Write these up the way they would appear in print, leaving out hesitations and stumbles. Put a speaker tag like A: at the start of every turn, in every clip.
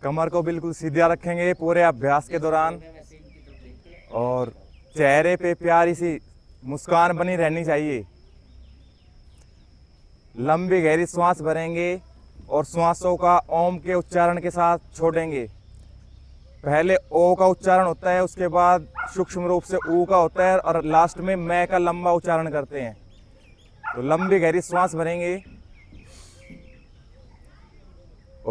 A: कमर को बिल्कुल सीधा रखेंगे पूरे अभ्यास के दौरान और चेहरे पे प्यारी सी मुस्कान बनी रहनी चाहिए। लंबी गहरी श्वास भरेंगे और श्वासों का ओम के उच्चारण के साथ छोड़ेंगे। पहले ओ का उच्चारण होता है, उसके बाद सूक्ष्म रूप से ऊ का होता है और लास्ट में मैं का लंबा उच्चारण करते हैं। तो लंबी गहरी श्वास भरेंगे। ओ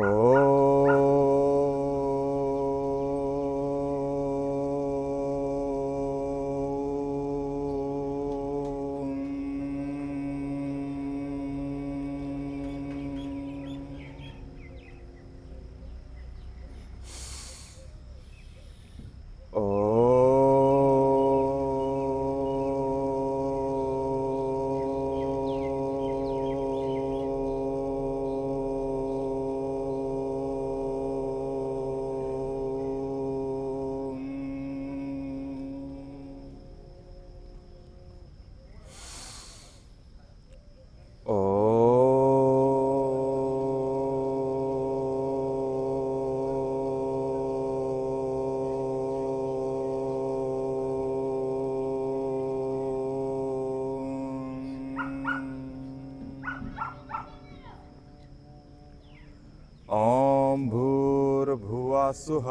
A: ओम भूर्भुवः स्वः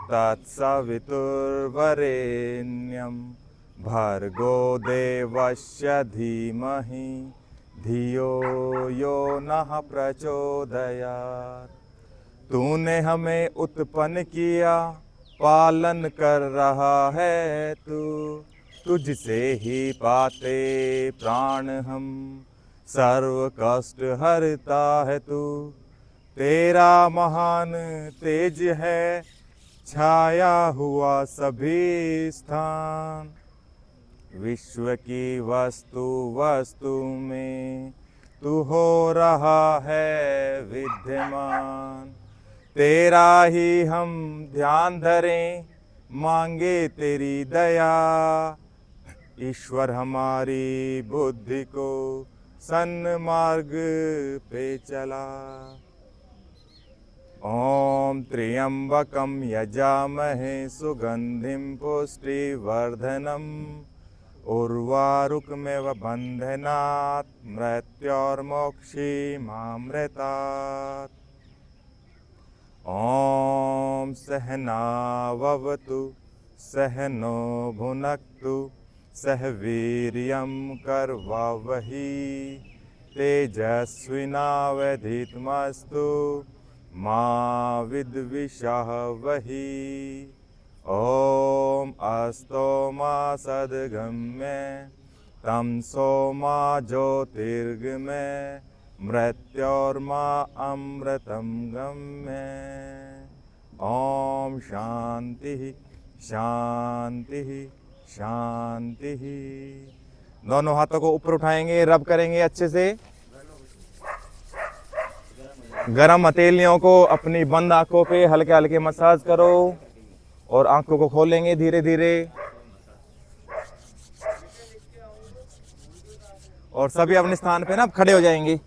A: तत्सवितुर्वरेण्यं भर्गो देवस्य धीमहि धियो यो नः प्रचोदयात्। तूने हमें उत्पन्न किया, पालन कर रहा है तू, तुझसे ही पाते प्राण हम, सर्व कष्ट हरता है तू। तेरा महान तेज है, छाया हुआ सभी स्थान, विश्व की वस्तु वस्तु में तू हो रहा है विद्यमान। तेरा ही हम ध्यान धरें, मांगे तेरी दया, ईश्वर हमारी बुद्धि को सन्मार्ग पे चला। ओम त्र्यंबकं यजामहे सुगंधिं पुष्टिवर्धनम् उर्वारुकमेव बन्धनात् मृत्योर्मोक्षीमामृतात्। ओम सहनाववतु सहनो भुनक्तु सह वीर्यं करवावहि तेजस्विनावधीतमस्तु मा विद्विषावहि। ओम अस्तो मा सद्गम्य तमसो मा ज्योतिर्गमय मृत्योर्मा अमृतं गम्य। ओम शांति शांति शांति। दोनों हाथों को ऊपर उठाएंगे, रब करेंगे अच्छे से। गरम हथेलियों को अपनी बंद आंखों पे हल्के हल्के मसाज करो और आंखों को खोलेंगे धीरे धीरे। और सभी अपने स्थान पे ना खड़े हो जाएंगे।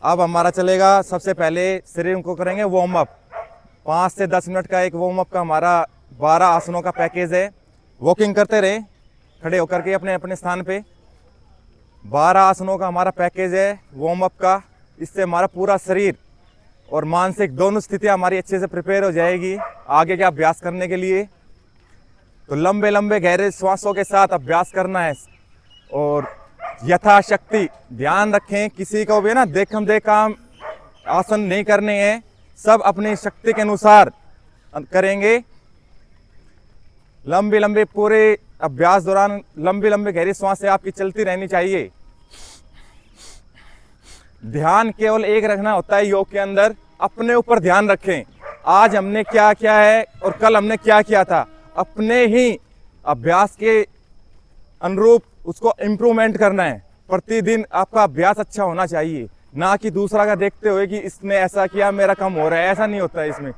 A: अब हमारा चलेगा, सबसे पहले शरीर को करेंगे वार्म अप। 5 से 10 मिनट का एक वार्म अप का हमारा 12 आसनों का पैकेज है। वॉकिंग करते रहे खड़े होकर के अपने अपने स्थान पे। 12 आसनों का हमारा पैकेज है वार्म अप का। इससे हमारा पूरा शरीर और मानसिक दोनों स्थितियां हमारी अच्छे से प्रिपेयर हो जाएगी आगे के अभ्यास करने के लिए। तो लंबे लंबे गहरे श्वासों के साथ अभ्यास करना है और यथाशक्ति ध्यान रखें, किसी को भी ना देखम देखम आसन नहीं करने हैं, सब अपनी शक्ति के अनुसार करेंगे। लंबी लंबी पूरे अभ्यास दौरान लंबी लंबी गहरी सांसें आपकी चलती रहनी चाहिए। ध्यान केवल एक रखना होता है योग के अंदर, अपने ऊपर ध्यान रखें। आज हमने क्या किया है और कल हमने क्या किया था, अपने ही अभ्यास के अनुरूप उसको इम्प्रूवमेंट करना है। प्रतिदिन आपका अभ्यास अच्छा होना चाहिए, ना कि दूसरा का देखते हुए कि इसने ऐसा किया मेरा कम हो रहा है, ऐसा नहीं होता है इसमें।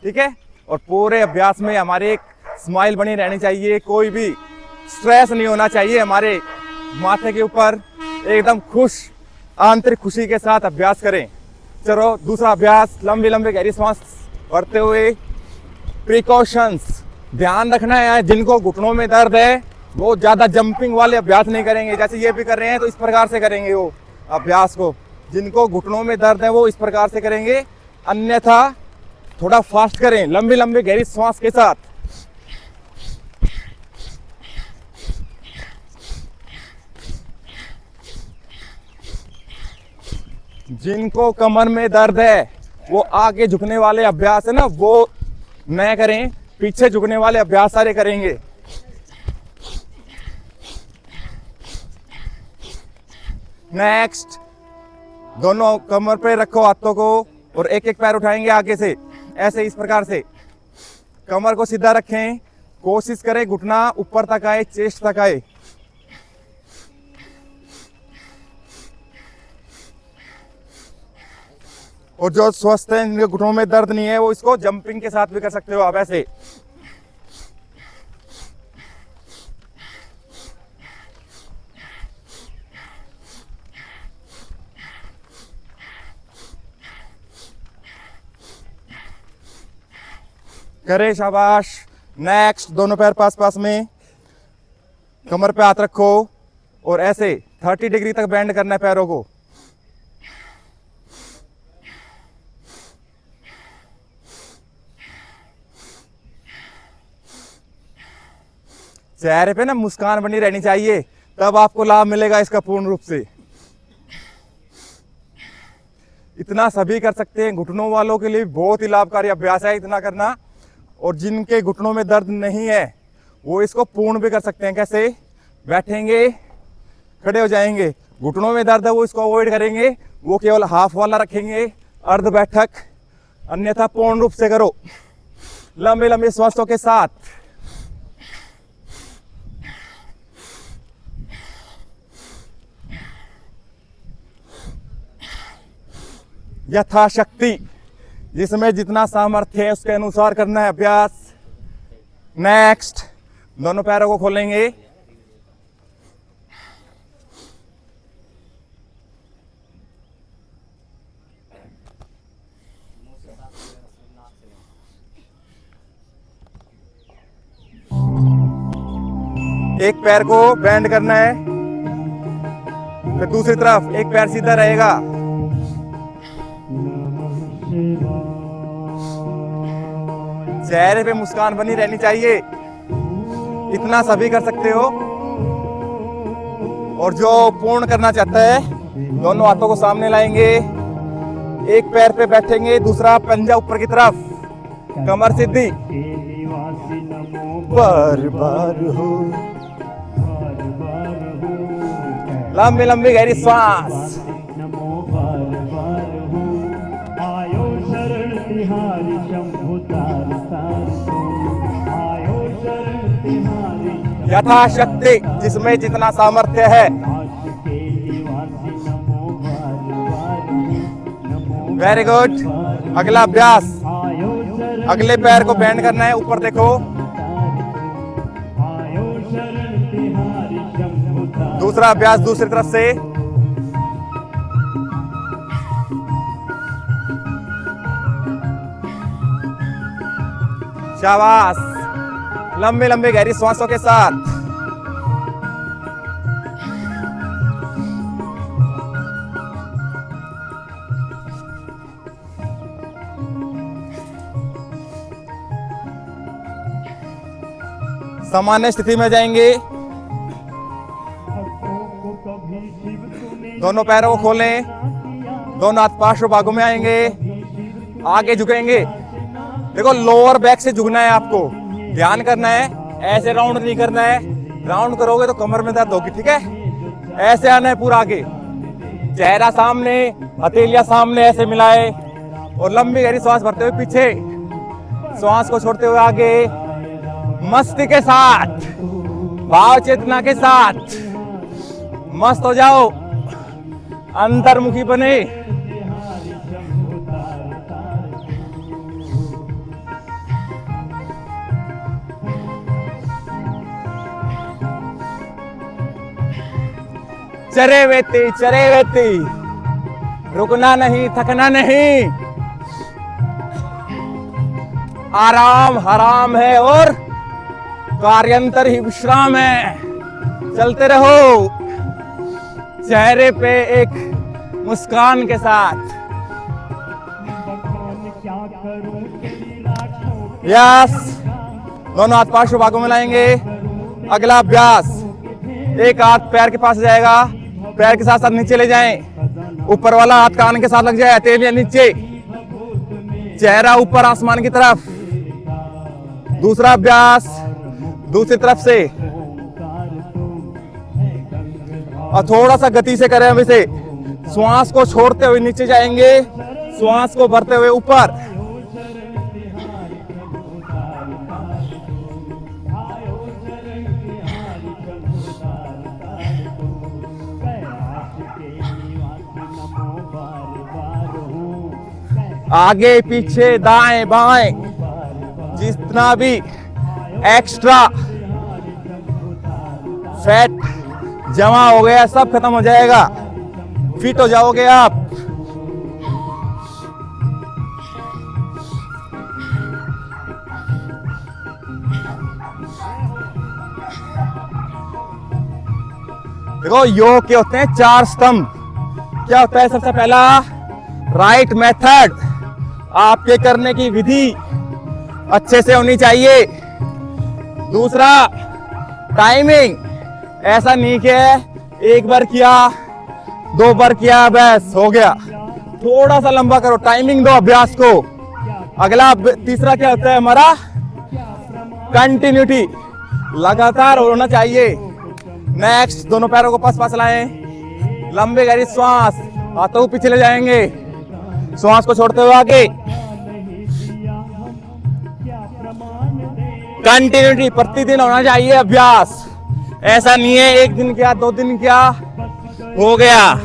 A: ठीक है। और पूरे अभ्यास में हमारे एक स्माइल बनी रहनी चाहिए। कोई भी स्ट्रेस नहीं होना चाहिए हमारे माथे के ऊपर, एकदम खुश आंतरिक खुशी के साथ अभ्यास करें। चलो दूसरा अभ्यास, लंबी लंबी गहरी सांस भरते हुए। प्रिकॉशंस ध्यान रखना है, जिनको घुटनों में दर्द है वो ज्यादा जंपिंग वाले अभ्यास नहीं करेंगे, जैसे ये भी कर रहे हैं तो इस प्रकार से करेंगे वो अभ्यास को। जिनको घुटनों में दर्द है वो इस प्रकार से करेंगे, अन्यथा थोड़ा फास्ट करें लंबी लंबी गहरी सांस के साथ। जिनको कमर में दर्द है वो आगे झुकने वाले अभ्यास है ना वो न करें, पीछे झुकने वाले अभ्यास सारे करेंगे। नेक्स्ट, दोनों कमर पे रखो हाथों को और एक एक पैर उठाएंगे आगे से, ऐसे इस प्रकार से। कमर को सीधा रखें, कोशिश करें घुटना ऊपर तक आए, चेस्ट तक आए। और जो स्वस्थ है, जिनके घुटनों में दर्द नहीं है, वो इसको जंपिंग के साथ भी कर सकते हो आप ऐसे। करे, शाबाश। नेक्स्ट, दोनों पैर पास पास में, कमर पे हाथ रखो और ऐसे 30 डिग्री तक बेंड करना है पैरों को। चेहरे पे ना मुस्कान बनी रहनी चाहिए, तब आपको लाभ मिलेगा इसका पूर्ण रूप से। इतना सभी कर सकते हैं, घुटनों वालों के लिए बहुत ही लाभकारी अभ्यास है इतना करना। और जिनके घुटनों में दर्द नहीं है वो इसको पूर्ण भी कर सकते हैं। कैसे? बैठेंगे, खड़े हो जाएंगे, घुटनों में दर्द है वो इसको अवॉइड करेंगे, वो केवल हाफ वाला रखेंगे, अर्ध बैठक, अन्यथा पूर्ण रूप से करो लंबे लंबे श्वासों के साथ। यथाशक्ति, जिसमें जितना सामर्थ्य है उसके अनुसार करना है अभ्यास। नेक्स्ट, दोनों पैरों को खोलेंगे, एक पैर को बेंड करना है, फिर दूसरी तरफ एक पैर सीधा रहेगा। चेहरे पे मुस्कान बनी रहनी चाहिए, इतना सभी कर सकते हो। और जो पूर्ण करना चाहता है, दोनों हाथों को सामने लाएंगे, एक पैर पे बैठेंगे, दूसरा पंजा ऊपर की तरफ, कमर सीधी। बार बार हो, लंबी लंबी गहरी सांस। यथाशक्ति, जिसमें जितना सामर्थ्य है। Very good. अगला अभ्यास, अगले पैर को बेंड करना है, ऊपर देखो। दूसरा अभ्यास दूसरी तरफ से। शाबाश, लंबे लंबे गहरी सांसों के साथ। सामान्य स्थिति में जाएंगे, दोनों पैरों को खोलें, दोनों हाथ पार्श्व भागों में आएंगे, आगे झुकेंगे। देखो, लोअर बैक से झुकना है आपको, ध्यान करना है, ऐसे राउंड नहीं करना है। राउंड करोगे तो कमर में दर्द होगी, ठीक है? ऐसे आना है पूरा आगे, चेहरा सामने, हथेलियां सामने, ऐसे मिलाए और लंबी गहरी सांस भरते हुए पीछे, सांस को छोड़ते हुए आगे, मस्ती के साथ, भाव चेतना के साथ मस्त हो जाओ, अंतर्मुखी बने। चरे वेती, रुकना नहीं, थकना नहीं। आराम हराम है और कार्यांतर ही विश्राम है। चलते रहो चेहरे पे एक मुस्कान के साथ। यस, दोनों हाथ पार्श्व भागों में लाएंगे। अगला अभ्यास, एक हाथ पैर के पास जाएगा, पैर के साथ साथ नीचे ले जाएं। ऊपर वाला हाथ कान के साथ लग जाए, हथेलियां नीचे, चेहरा ऊपर आसमान की तरफ। दूसरा अभ्यास दूसरी तरफ से, और थोड़ा सा गति से करें। अभी से श्वास को छोड़ते हुए नीचे जाएंगे, श्वास को भरते हुए ऊपर। आगे पीछे दाएं बाएं, जितना भी एक्स्ट्रा फैट जमा हो गया सब खत्म हो जाएगा, फिट हो जाओगे आप। देखो, योग के होते हैं 4 स्तंभ। क्या होता है? सबसे पहला राइट मेथड, आपके करने की विधि अच्छे से होनी चाहिए। दूसरा टाइमिंग, ऐसा नहीं कि एक बार किया 2 बार किया बस हो गया, थोड़ा सा लंबा करो, टाइमिंग दो अभ्यास को। अगला तीसरा क्या होता है हमारा? कंटिन्यूटी, लगातार होना चाहिए। नेक्स्ट, दोनों पैरों को पास पास लाएं, लंबे गहरी श्वास, हाथों को पीछे ले जाएंगे, श्वास को छोड़ते हुए आगे। कंटिन्यूटी प्रतिदिन होना चाहिए अभ्यास, ऐसा नहीं है 1 दिन किया 2 दिन किया हो गया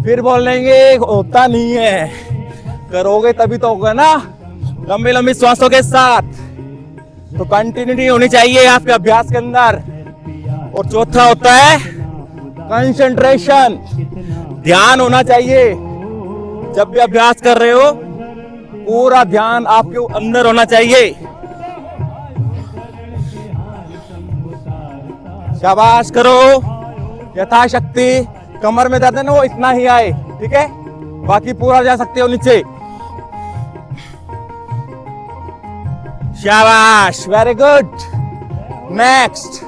A: फिर बोल लेंगे होता नहीं है। करोगे तभी तो होगा ना, लंबी लंबी श्वासों के साथ। तो कंटिन्यूटी होनी चाहिए आपके अभ्यास के अंदर। और चौथा होता है कंसंट्रेशन, ध्यान होना चाहिए। जब भी अभ्यास कर रहे हो पूरा ध्यान आपके अंदर होना चाहिए। शाबाश, करो यथाशक्ति। कमर में दर्द है ना, वो इतना ही आए, ठीक है, बाकी पूरा जा सकते हो नीचे। शाबाश, वेरी गुड। नेक्स्ट,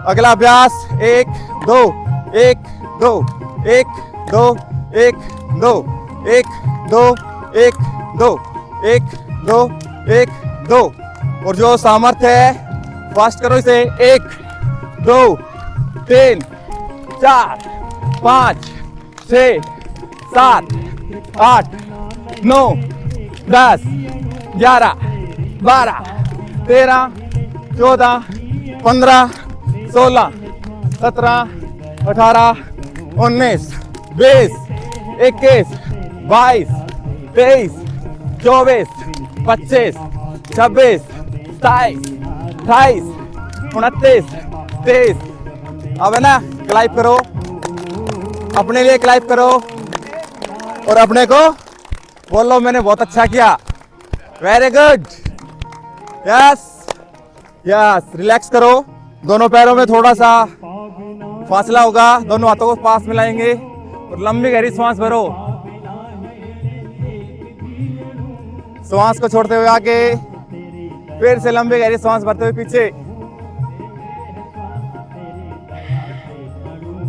A: अगला अभ्यास 1 2 1 2 1 2 1 2 1 2 1 2 1 2 1 2। और जो सामर्थ्य है फास्ट करो इसे। 1 2 3 4 5 6 7 8 9 10 11 12 13 14 15 16 17 18 19 20 21 22 23 24 25 26 27 28 29 30। अब है ना, क्लाइप करो, अपने लिए क्लाइप करो और अपने को बोलो मैंने बहुत अच्छा किया। Very good. Yes yes, relax करो। दोनों पैरों में थोड़ा सा फासला होगा, दोनों हाथों को पास मिलाएंगे और लंबी गहरी सांस भरो। सांस को छोड़ते हुए आगे, फिर से लंबी गहरी सांस भरते हुए पीछे,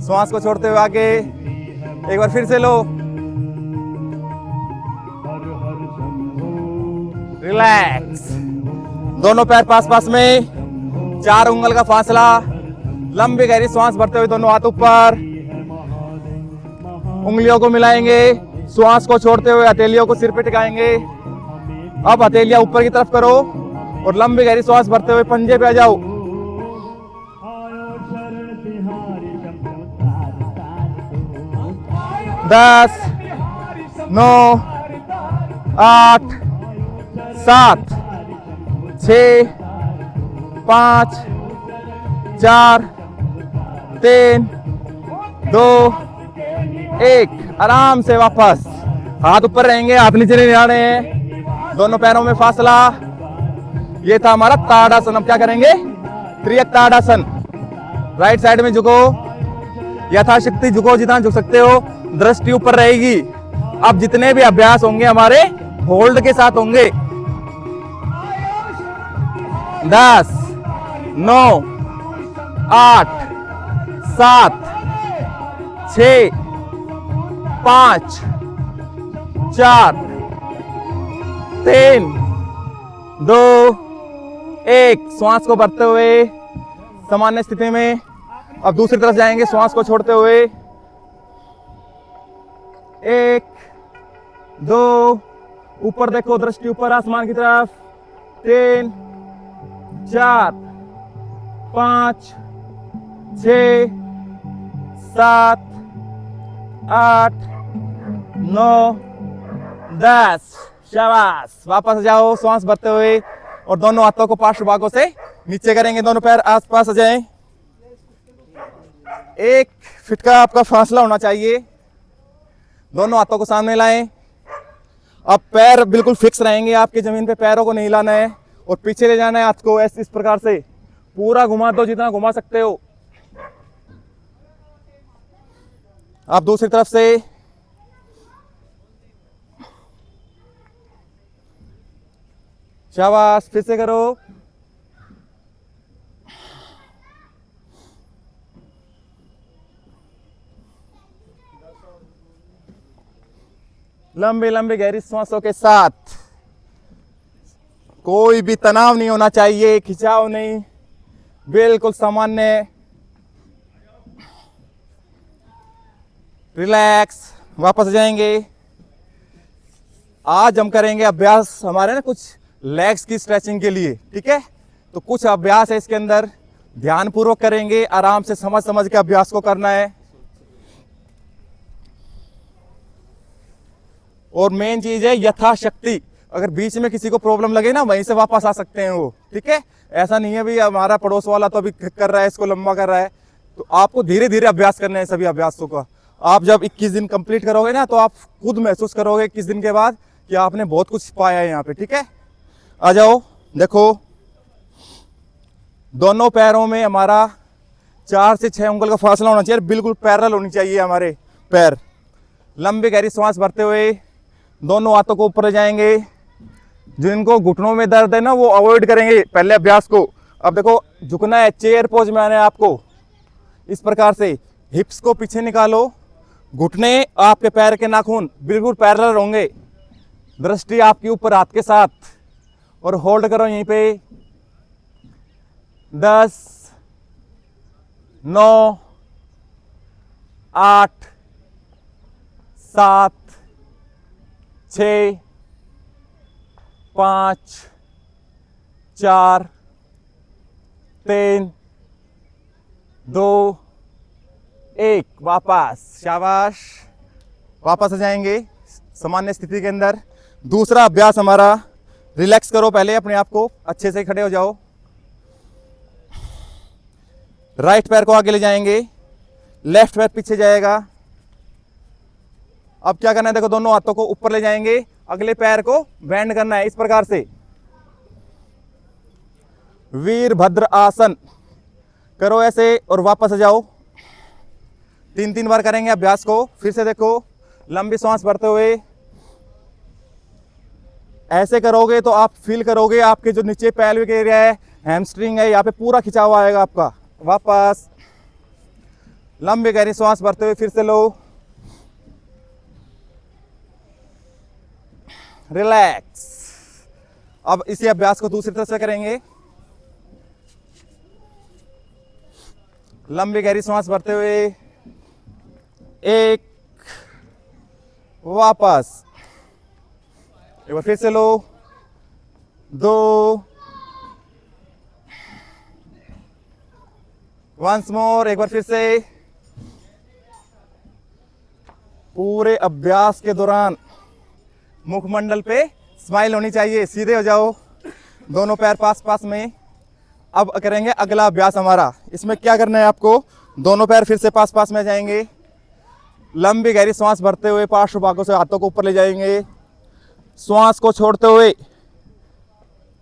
A: सांस को छोड़ते हुए आगे। एक बार फिर से लो, रिलैक्स। दोनों पैर पास पास में, 4 उंगल का फासला, लंबी गहरी सांस भरते हुए दोनों हाथ ऊपर, उंगलियों को मिलाएंगे, श्वास को छोड़ते हुए हथेलियों को सिर पे टिकाएंगे। अब हथेलियां ऊपर की तरफ करो और लंबी गहरी श्वास भरते हुए पंजे पे आ जाओ। दस 9 8 7 6 5 4 3 2 1 आराम से वापस। हाथ ऊपर रहेंगे, हाथ नीचे नहीं जाने हैं। दोनों पैरों में फासला। ये था हमारा ताड़ासन। अब क्या करेंगे? त्रियक ताड़ासन। राइट साइड में झुको, यथाशक्ति झुको, जितना झुक सकते हो। दृष्टि ऊपर रहेगी। अब जितने भी अभ्यास होंगे हमारे होल्ड के साथ होंगे। 10 9 8 7 6 5 4 3 2 1। श्वास को भरते हुए सामान्य स्थिति में। अब दूसरी तरफ जाएंगे श्वास को छोड़ते हुए। 1 2 ऊपर देखो, दृष्टि ऊपर आसमान की तरफ। 3 4 5 6 7 8 9 10। शाबाश। वापस जाओ श्वास भरते हुए और दोनों हाथों को पार्श्व भागों से नीचे करेंगे। दोनों पैर आसपास आ जाएं। 1 फीट का आपका फासला होना चाहिए। दोनों हाथों को सामने लाएं। अब पैर बिल्कुल फिक्स रहेंगे आपके जमीन पे, पैरों को नहीं हिलाना है और पीछे ले जाना है हाथ को। ऐसे इस प्रकार से पूरा घुमा दो जितना घुमा सकते हो। आप दूसरी तरफ से शाबाश। फिर से करो। लंबी लंबी गहरी सांसों के साथ। कोई भी तनाव नहीं होना चाहिए, खिंचाव नहीं, बिल्कुल सामान्य। रिलैक्स। वापस जाएंगे। आज हम करेंगे अभ्यास हमारे ना कुछ लेग्स की स्ट्रेचिंग के लिए, ठीक है? तो कुछ अभ्यास है इसके अंदर, ध्यान पूर्वक करेंगे, आराम से समझ समझ के अभ्यास को करना है। और मेन चीज है यथाशक्ति। अगर बीच में किसी को प्रॉब्लम लगे ना, वहीं से वापस आ सकते हैं वो, ठीक है? ऐसा नहीं है भी हमारा पड़ोस वाला तो अभी कर रहा है, इसको लंबा कर रहा है। तो आपको धीरे धीरे अभ्यास करने हैं सभी अभ्यासों का। आप जब 21 दिन कंप्लीट करोगे ना, तो आप खुद महसूस करोगे 21 दिन के बाद कि आपने बहुत कुछ पाया है यहाँ पे, ठीक है? आ जाओ। देखो, दोनों पैरों में हमारा 4 से 6 उंगल का फासला होना चाहिए, बिल्कुल पैरेलल होनी चाहिए हमारे पैर। लंबी गहरी सांस भरते हुए दोनों हाथों को ऊपर ले जाएंगे। जिनको घुटनों में दर्द है ना, वो अवॉइड करेंगे पहले अभ्यास को। अब देखो, झुकना है, चेयर पोज में आना है आपको। इस प्रकार से हिप्स को पीछे निकालो, घुटने आपके पैर के नाखून बिल्कुल पैरेलल होंगे। दृष्टि आपके ऊपर हाथ के साथ, और होल्ड करो यहीं पे। 10 9 8 7 6 5 4 3 2 1। वापस। शाबाश। वापस आ जाएंगे सामान्य स्थिति के अंदर। दूसरा अभ्यास हमारा, रिलैक्स करो पहले अपने आप को, अच्छे से खड़े हो जाओ। राइट पैर को आगे ले जाएंगे, लेफ्ट पैर पीछे जाएगा। अब क्या करना है? देखो, दोनों हाथों को ऊपर ले जाएंगे, अगले पैर को बेंड करना है इस प्रकार से। वीरभद्र आसन करो ऐसे और वापस आ जाओ। 3 बार करेंगे अभ्यास को। फिर से देखो, लंबी सांस भरते हुए ऐसे करोगे तो आप फील करोगे आपके जो नीचे पैल्विक एरिया है, हैमस्ट्रिंग है, यहाँ पे पूरा खिंचाव आएगा आपका। वापस लंबी गहरी सांस भरते हुए फिर से लो। रिलैक्स। अब इसी अभ्यास को दूसरी तरफ से करेंगे। लंबी गहरी सांस भरते हुए 1, वापस। एक बार फिर से लो। 2, वंस मोर। एक बार फिर से। पूरे अभ्यास के दौरान मुखमंडल पे स्माइल होनी चाहिए। सीधे हो जाओ, दोनों पैर पास पास में। अब करेंगे अगला अभ्यास हमारा। इसमें क्या करना है आपको? दोनों पैर फिर से पास पास में जाएंगे। लंबी गहरी सांस भरते हुए पार्श्व भागों से हाथों को ऊपर ले जाएंगे, श्वास को छोड़ते हुए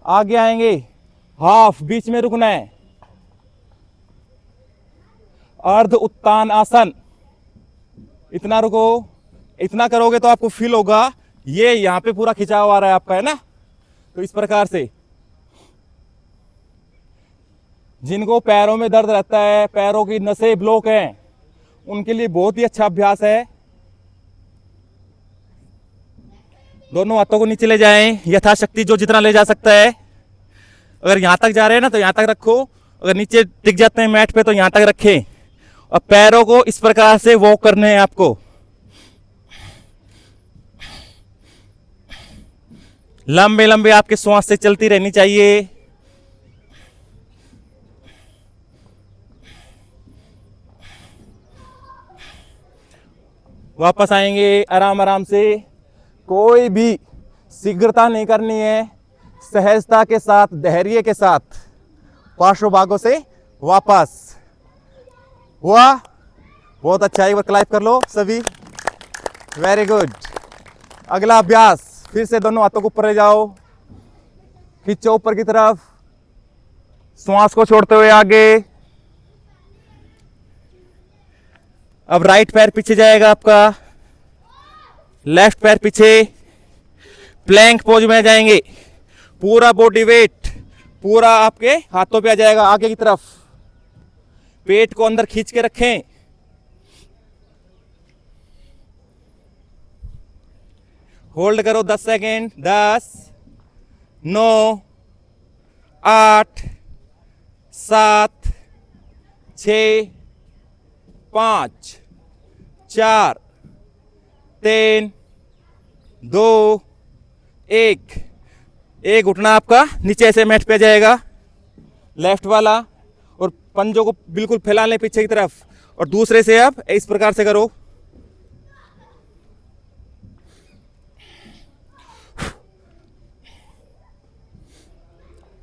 A: आगे आएंगे, हाफ बीच में रुकना है, अर्ध उत्तान आसन, इतना रुको। इतना करोगे तो आपको फील होगा ये यहां पे पूरा खिंचाव आ रहा है आपका, है ना। तो इस प्रकार से जिनको पैरों में दर्द रहता है, पैरों की नसें ब्लॉक हैं, उनके लिए बहुत ही अच्छा अभ्यास है। दोनों हाथों को नीचे ले जाएं, यथाशक्ति जो जितना ले जा सकता है। अगर यहां तक जा रहे हैं ना तो यहां तक रखो, अगर नीचे टिक जाते हैं मैट पे तो यहां तक रखें। और पैरों को इस प्रकार से वॉक करने हैं आपको। लंबे लंबे आपके श्वास से चलती रहनी चाहिए। वापस आएंगे आराम आराम से, कोई भी शीघ्रता नहीं करनी है, सहजता के साथ, धैर्य के साथ पार्श्व भागों से वापस। हुआ? बहुत अच्छा, एक बार क्लैप कर लो सभी, वेरी गुड। अगला अभ्यास, फिर से दोनों हाथों को ऊपर ले जाओ, खींचो ऊपर की तरफ, श्वास को छोड़ते हुए आगे। अब राइट पैर पीछे जाएगा आपका, लेफ्ट पैर पीछे, प्लैंक पोज में जाएंगे। पूरा बॉडी वेट पूरा आपके हाथों पे आ जाएगा आगे की तरफ। पेट को अंदर खींच के रखें। होल्ड करो 10 सेकेंड। 10, 9, 8, 7, 6, 5, 4, 3, 2, 1। एक घुटना आपका नीचे ऐसे मैट पे जाएगा, लेफ्ट वाला, और पंजों को बिल्कुल फैला लें पीछे की तरफ, और दूसरे से आप इस प्रकार से करो।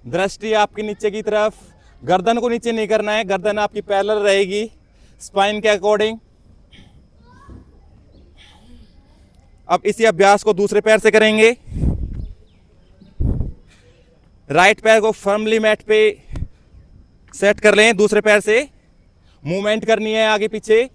A: दृष्टि आपकी नीचे की तरफ, गर्दन को नीचे नहीं करना है, गर्दन आपकी पैरेलल रहेगी स्पाइन के अकॉर्डिंग। अब इसी अभ्यास को दूसरे पैर से करेंगे। राइट पैर को फर्मली मैट पे सेट कर लें, दूसरे पैर से मूवमेंट करनी है आगे पीछे।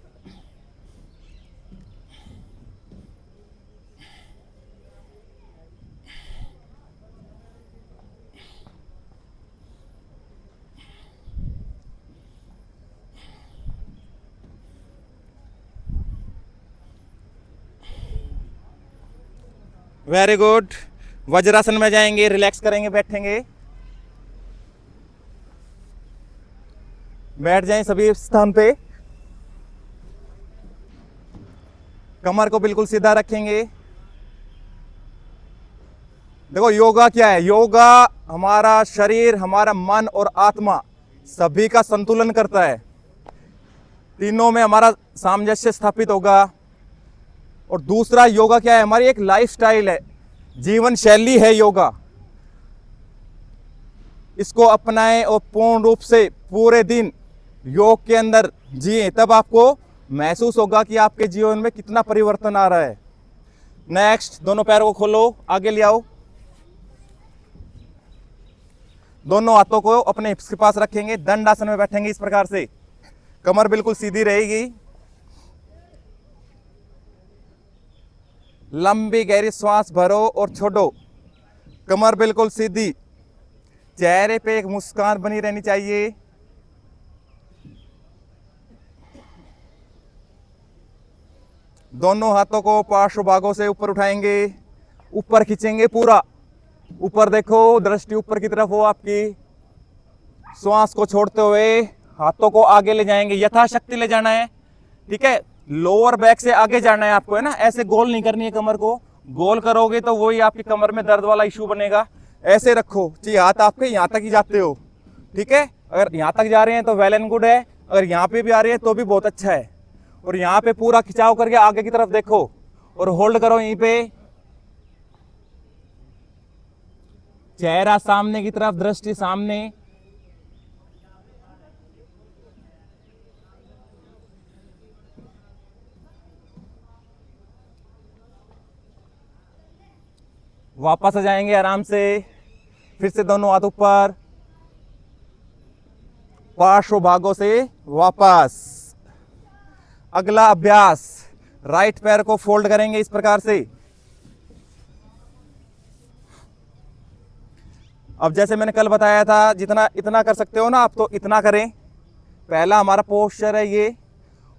A: Very good. वज्रासन में जाएंगे, रिलैक्स करेंगे, बैठेंगे, बैठ जाएं सभी स्थान पे। कमर को बिल्कुल सीधा रखेंगे। देखो योगा क्या है, योगा हमारा शरीर, हमारा मन और आत्मा सभी का संतुलन करता है। तीनों में हमारा सामंजस्य स्थापित होगा। और दूसरा योगा क्या है, हमारी एक लाइफस्टाइल है, जीवन शैली है योगा। इसको अपनाएं और पूर्ण रूप से पूरे दिन योग के अंदर जिए, तब आपको महसूस होगा कि आपके जीवन में कितना परिवर्तन आ रहा है। नेक्स्ट, दोनों पैरों को खोलो, आगे ले आओ। दोनों हाथों को अपने हिप्स के पास रखेंगे, दंडासन में बैठेंगे इस प्रकार से। कमर बिल्कुल सीधी रहेगी। लंबी गहरी श्वास भरो और छोड़ो। कमर बिल्कुल सीधी, चेहरे पे एक मुस्कान बनी रहनी चाहिए। दोनों हाथों को पार्श्व भागों से ऊपर उठाएंगे, ऊपर खींचेंगे, पूरा ऊपर देखो, दृष्टि ऊपर की तरफ हो आपकी। श्वास को छोड़ते हुए हाथों को आगे ले जाएंगे, यथाशक्ति ले जाना है, ठीक है। लोअर बैक से आगे जाना है आपको, है ना। ऐसे गोल नहीं करनी है कमर को, गोल करोगे तो वही आपकी कमर में दर्द वाला इशू बनेगा। ऐसे रखो, चाहिए हाथ आपके यहाँ तक ही जाते हो, ठीक है। अगर यहाँ तक जा रहे हैं तो वेल एंड गुड है, अगर यहाँ पे भी आ रहे हैं तो भी बहुत अच्छा है। और यहाँ पे पूरा खिंचाव करके आगे की तरफ देखो और होल्ड करो यहीं पे। चेहरा सामने की तरफ, दृष्टि सामने। वापस आ जाएंगे आराम से। फिर से दोनों हाथ ऊपर, पार्श्व भागों से वापस। अगला अभ्यास, राइट पैर को फोल्ड करेंगे इस प्रकार से। अब जैसे मैंने कल बताया था, जितना इतना कर सकते हो ना आप, तो इतना करें। पहला हमारा पोस्चर है ये।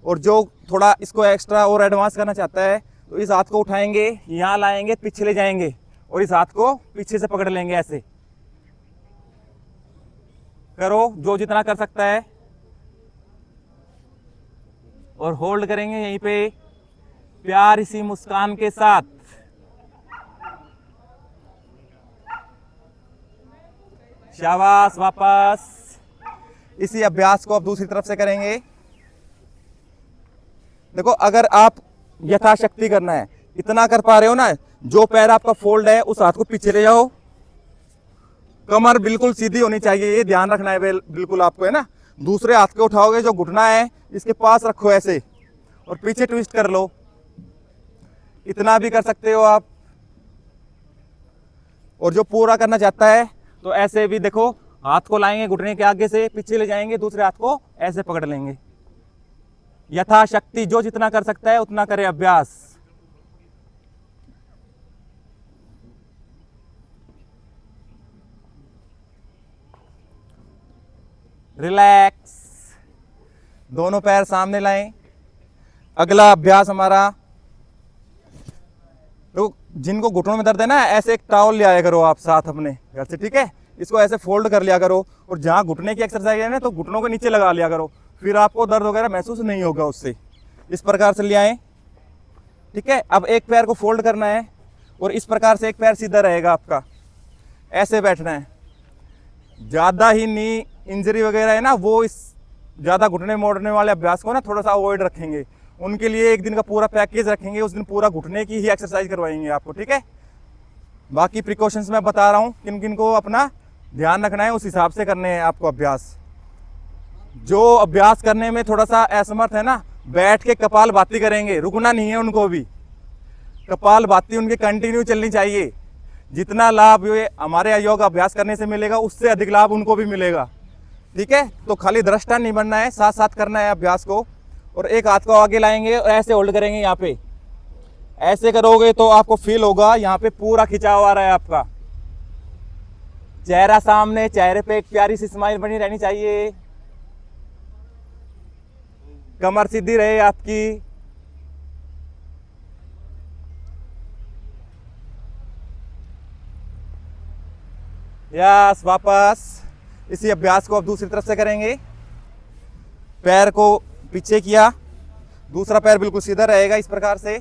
A: और जो थोड़ा इसको एक्स्ट्रा और एडवांस करना चाहता है तो इस हाथ को उठाएंगे, यहाँ लाएंगे, पीछे ले जाएंगे और इस हाथ को पीछे से पकड़ लेंगे। ऐसे करो जो जितना कर सकता है, और होल्ड करेंगे यहीं पे प्यारी सी मुस्कान के साथ। शाबाश। वापस इसी अभ्यास को अब दूसरी तरफ से करेंगे। देखो, अगर आप यथाशक्ति करना है, इतना कर पा रहे हो ना, जो पैर आपका फोल्ड है उस हाथ को पीछे ले जाओ। कमर बिल्कुल सीधी होनी चाहिए, ये ध्यान रखना है बिल्कुल आपको, है ना। दूसरे हाथ को उठाओगे, जो घुटना है इसके पास रखो ऐसे, और पीछे ट्विस्ट कर लो। इतना भी कर सकते हो आप। और जो पूरा करना चाहता है तो ऐसे भी देखो, हाथ को लाएंगे घुटने के आगे से, पीछे ले जाएंगे, दूसरे हाथ को ऐसे पकड़ लेंगे। यथाशक्ति जो जितना कर सकता है उतना करे अभ्यास। रिलैक्स। दोनों पैर सामने लाएं। अगला अभ्यास हमारा, तो जिनको घुटनों में दर्द है ना, ऐसे एक टॉवल ले आया करो आप साथ अपने घर से, ठीक है। इसको ऐसे फोल्ड कर लिया करो, और जहां घुटने की एक्सरसाइज है ना, तो घुटनों को नीचे लगा लिया करो, फिर आपको दर्द वगैरह महसूस नहीं होगा उससे। इस प्रकार से ले आए, ठीक है। अब एक पैर को फोल्ड करना है, और इस प्रकार से एक पैर सीधा रहेगा आपका, ऐसे बैठना है। ज़्यादा ही नी इंजरी वगैरह है ना, वो इस ज़्यादा घुटने मोड़ने वाले अभ्यास को ना थोड़ा सा अवॉइड रखेंगे। उनके लिए एक दिन का पूरा पैकेज रखेंगे, उस दिन पूरा घुटने की ही एक्सरसाइज करवाएंगे आपको, ठीक है। बाकी प्रिकॉशंस मैं बता रहा हूँ किन किन को अपना ध्यान रखना है, उस हिसाब से करने हैं आपको अभ्यास। जो अभ्यास करने में थोड़ा सा असमर्थ है ना, बैठ के कपालभाति करेंगे, रुकना नहीं है उनको भी। कपालभाति उनकी कंटिन्यू चलनी चाहिए। जितना लाभ ये हमारे योग अभ्यास करने से मिलेगा, उससे अधिक लाभ उनको भी मिलेगा, ठीक है। तो खाली दृष्टा नहीं बनना है, साथ साथ करना है अभ्यास को। और एक हाथ को आगे लाएंगे और ऐसे होल्ड करेंगे यहाँ पे। ऐसे करोगे तो आपको फील होगा यहाँ पे पूरा खिंचाव आ रहा है आपका। चेहरा सामने, चेहरे पे एक प्यारी सी स्माइल बनी रहनी चाहिए। कमर सीधी रहे आपकी। यस। वापस इसी अभ्यास को अब दूसरी तरफ से करेंगे। पैर को पीछे किया, दूसरा पैर बिल्कुल सीधा रहेगा इस प्रकार से,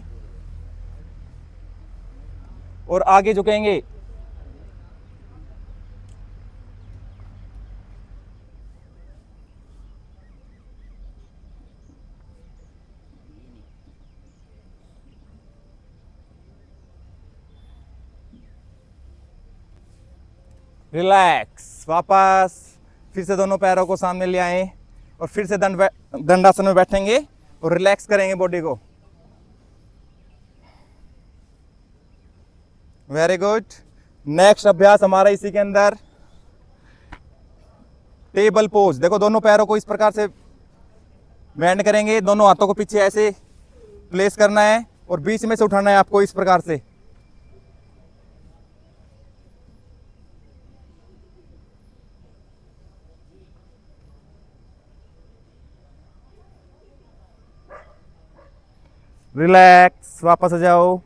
A: और आगे झुकेंगे। रिलैक्स। वापस फिर से दोनों पैरों को सामने ले आए, और फिर से दंडासन में बैठेंगे और रिलैक्स करेंगे बॉडी को। Very good. नेक्स्ट अभ्यास हमारा इसी के अंदर टेबल पोज। देखो, दोनों पैरों को इस प्रकार से बेंड करेंगे, दोनों हाथों को पीछे ऐसे प्लेस करना है, और बीच में से उठाना है आपको इस प्रकार से। रिलैक्स। वापस आ जाओ।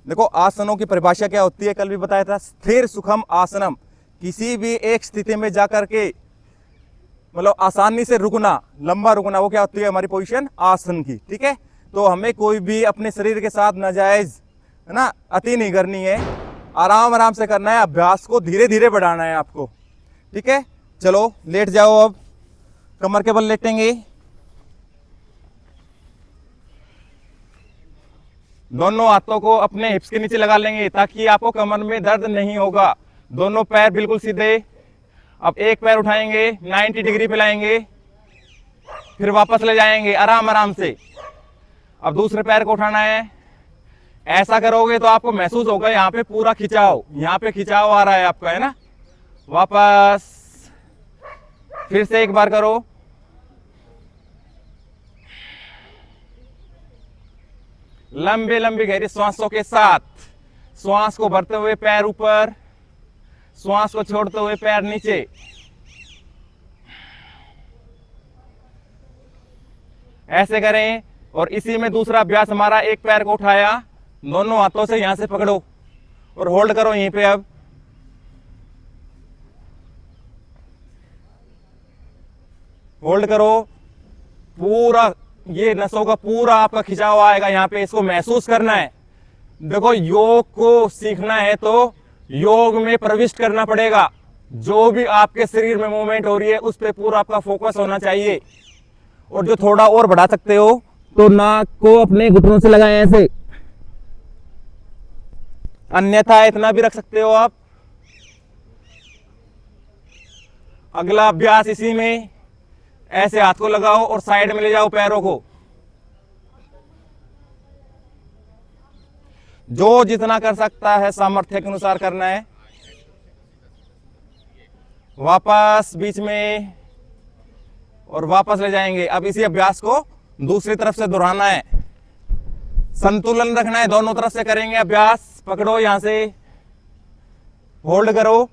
A: देखो, आसनों की परिभाषा क्या होती है, कल भी बताया था। स्थिर सुखम आसनम, किसी भी एक स्थिति में जाकर के मतलब आसानी से रुकना, लंबा रुकना, वो क्या होती है हमारी पोजीशन आसन की, ठीक है। तो हमें कोई भी अपने शरीर के साथ नाजायज, है ना, अति नहीं करनी है। आराम आराम से करना है, अभ्यास को धीरे धीरे बढ़ाना है आपको, ठीक है। चलो लेट जाओ। अब कमर के बल लेटेंगे, दोनों हाथों को अपने हिप्स के नीचे लगा लेंगे ताकि आपको कमर में दर्द नहीं होगा। दोनों पैर बिल्कुल सीधे। अब एक पैर उठाएंगे, 90 डिग्री पे लाएंगे, फिर वापस ले जाएंगे आराम आराम से। अब दूसरे पैर को उठाना है, ऐसा करोगे तो आपको महसूस होगा यहाँ पे पूरा खिंचाव, यहाँ पे खिंचाव आ रहा है आपका, है ना। वापस फिर से एक बार करो। लंबे लंबी गहरी श्वासों के साथ, श्वास को भरते हुए पैर ऊपर, श्वास को छोड़ते हुए पैर नीचे। ऐसे करें। और इसी में दूसरा अभ्यास हमारा, एक पैर को उठाया, दोनों हाथों से यहां से पकड़ो और होल्ड करो यहीं पे। अब होल्ड करो, पूरा ये नसों का पूरा आपका खिंचाव आएगा यहाँ पे, इसको महसूस करना है। देखो, योग को सीखना है तो योग में प्रविष्ट करना पड़ेगा। जो भी आपके शरीर में मूवमेंट हो रही है उस पर पूरा आपका फोकस होना चाहिए। और जो थोड़ा और बढ़ा सकते हो तो नाक को अपने घुटनों से लगाएं ऐसे, अन्यथा इतना भी रख सकते हो आप। अगला अभ्यास इसी में, ऐसे हाथ को लगाओ और साइड में ले जाओ पैरों को। जो जितना कर सकता है सामर्थ्य के अनुसार करना है। वापस बीच में और वापस ले जाएंगे। अब इसी अभ्यास को दूसरी तरफ से दोहराना है, संतुलन रखना है, दोनों तरफ से करेंगे अभ्यास। पकड़ो यहां से, होल्ड करो।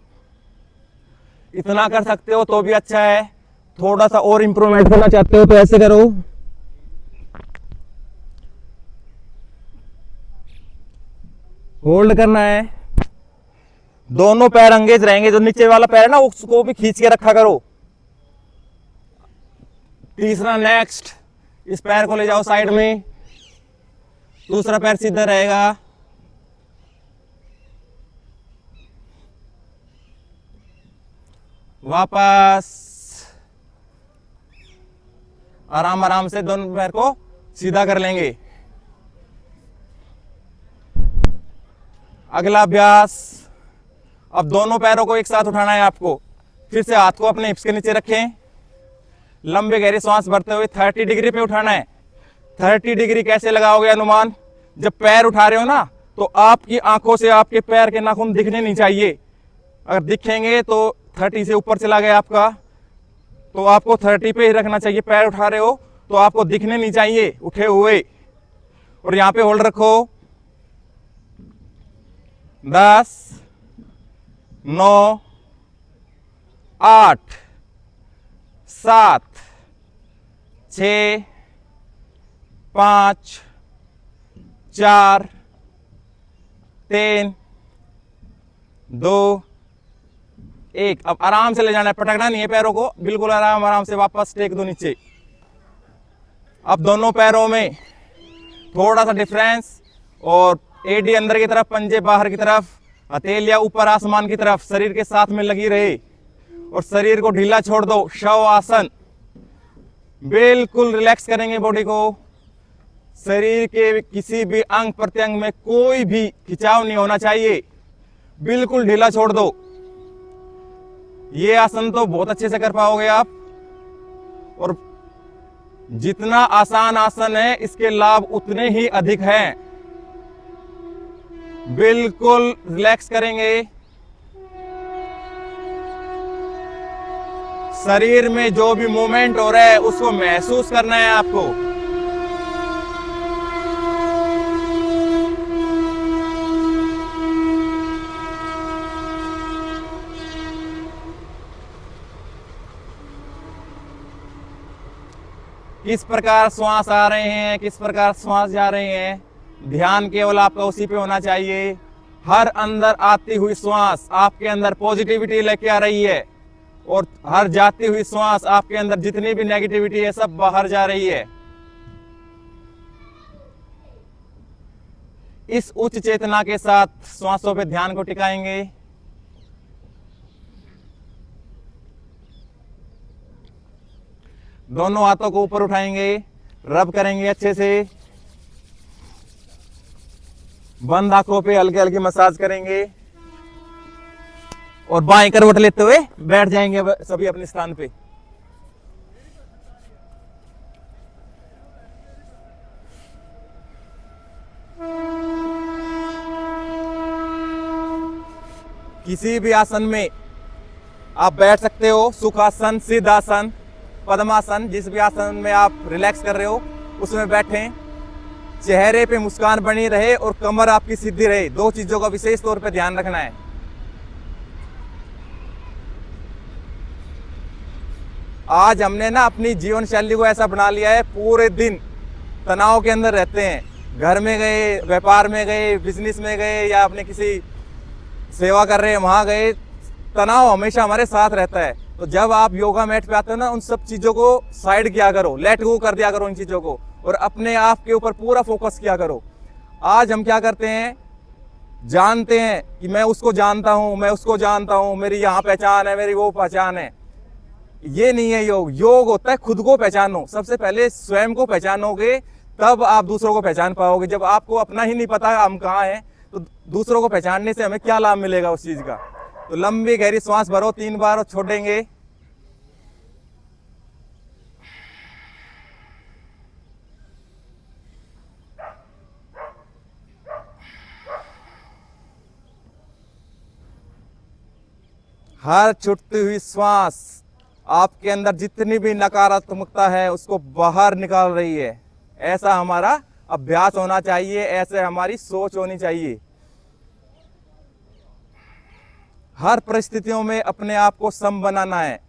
A: इतना कर सकते हो तो भी अच्छा है, थोड़ा सा और इंप्रूवमेंट करना चाहते हो तो ऐसे करो। होल्ड करना है, दोनों पैर एंगेज रहेंगे। जो नीचे वाला पैर है ना उसको भी खींच के रखा करो। तीसरा, नेक्स्ट, इस पैर को ले जाओ साइड में, दूसरा पैर सीधा रहेगा। वापस आराम आराम से दोनों पैर को सीधा कर लेंगे। अगला अभ्यास, अब दोनों पैरों को एक साथ उठाना है आपको। फिर से हाथ को अपने हिप्स के नीचे रखें, लंबे गहरी सांस भरते हुए 30 डिग्री पे उठाना है। 30 डिग्री कैसे लगाओगे अनुमान? जब पैर उठा रहे हो ना तो आपकी आंखों से आपके पैर के नाखून दिखने नहीं चाहिए। अगर दिखेंगे तो 30 से ऊपर चला गया आपका, तो आपको 30 पे ही रखना चाहिए। पैर उठा रहे हो तो आपको दिखने नहीं चाहिए उठे हुए। और यहां पे होल्ड रखो। 10, 9, 8, 7, 6, 5, 4, 3, 2, 1। अब आराम से ले जाना है, पटकना नहीं है पैरों को, बिल्कुल आराम आराम से वापस टेक दो नीचे। अब दोनों पैरों में थोड़ा सा डिफरेंस, और एडी अंदर की तरफ, पंजे बाहर की तरफ, हथेलियां ऊपर आसमान की तरफ, शरीर के साथ में लगी रहे। और शरीर को ढीला छोड़ दो, शव आसन। बिल्कुल रिलैक्स करेंगे बॉडी को। शरीर के किसी भी अंग प्रत्यंग में कोई भी खिंचाव नहीं होना चाहिए, बिल्कुल ढीला छोड़ दो। ये आसन तो बहुत अच्छे से कर पाओगे आप। और जितना आसान आसन है इसके लाभ उतने ही अधिक हैं। बिल्कुल रिलैक्स करेंगे। शरीर में जो भी मूवमेंट हो रहा है उसको महसूस करना है आपको। किस प्रकार श्वास आ रहे हैं, किस प्रकार श्वास जा रहे हैं, ध्यान केवल आपका उसी पे होना चाहिए। हर अंदर आती हुई श्वास आपके अंदर पॉजिटिविटी लेके आ रही है, और हर जाती हुई श्वास आपके अंदर जितनी भी नेगेटिविटी है सब बाहर जा रही है। इस उच्च चेतना के साथ श्वासों पे ध्यान को टिकाएंगे। दोनों हाथों को ऊपर उठाएंगे, रब करेंगे अच्छे से। बंद आंखों पे हल्के हल्के मसाज करेंगे और बाएं करवट लेते हुए बैठ जाएंगे सभी अपने स्थान पे। किसी भी आसन में आप बैठ सकते हो, सुखासन, सिद्धासन, पद्मासन, जिस भी आसन में आप रिलैक्स कर रहे हो उसमें बैठें। चेहरे पे मुस्कान बनी रहे और कमर आपकी सीधी रहे, दो चीजों का विशेष तौर पे ध्यान रखना है। आज हमने ना अपनी जीवन शैली को ऐसा बना लिया है, पूरे दिन तनाव के अंदर रहते हैं। घर में गए, व्यापार में गए, बिजनेस में गए या अपने किसी सेवा कर रहे हैं वहां गए, तनाव हमेशा हमारे साथ रहता है। तो जब आप योगा मैट पे आते हो ना, उन सब चीजों को साइड किया करो, लेट गो कर दिया करो इन चीजों को, और अपने आप के ऊपर पूरा फोकस किया करो। आज हम क्या करते हैं, जानते हैं कि मैं उसको जानता हूं, मैं उसको जानता हूं, मेरी यहाँ पहचान है, मेरी वो पहचान है। ये नहीं है योग। योग होता है खुद को पहचानो। सबसे पहले स्वयं को पहचानोगे तब आप दूसरों को पहचान पाओगे। जब आपको अपना ही नहीं पता हम कहाँ हैं, तो दूसरों को पहचानने से हमें क्या लाभ मिलेगा उस चीज का। तो लंबी गहरी सांस भरो 3 बार और छोड़ेंगे। हर छूटती हुई श्वास आपके अंदर जितनी भी नकारात्मकता है उसको बाहर निकाल रही है। ऐसा हमारा अभ्यास होना चाहिए, ऐसे हमारी सोच होनी चाहिए। हर परिस्थितियों में अपने आप को सम बनाना है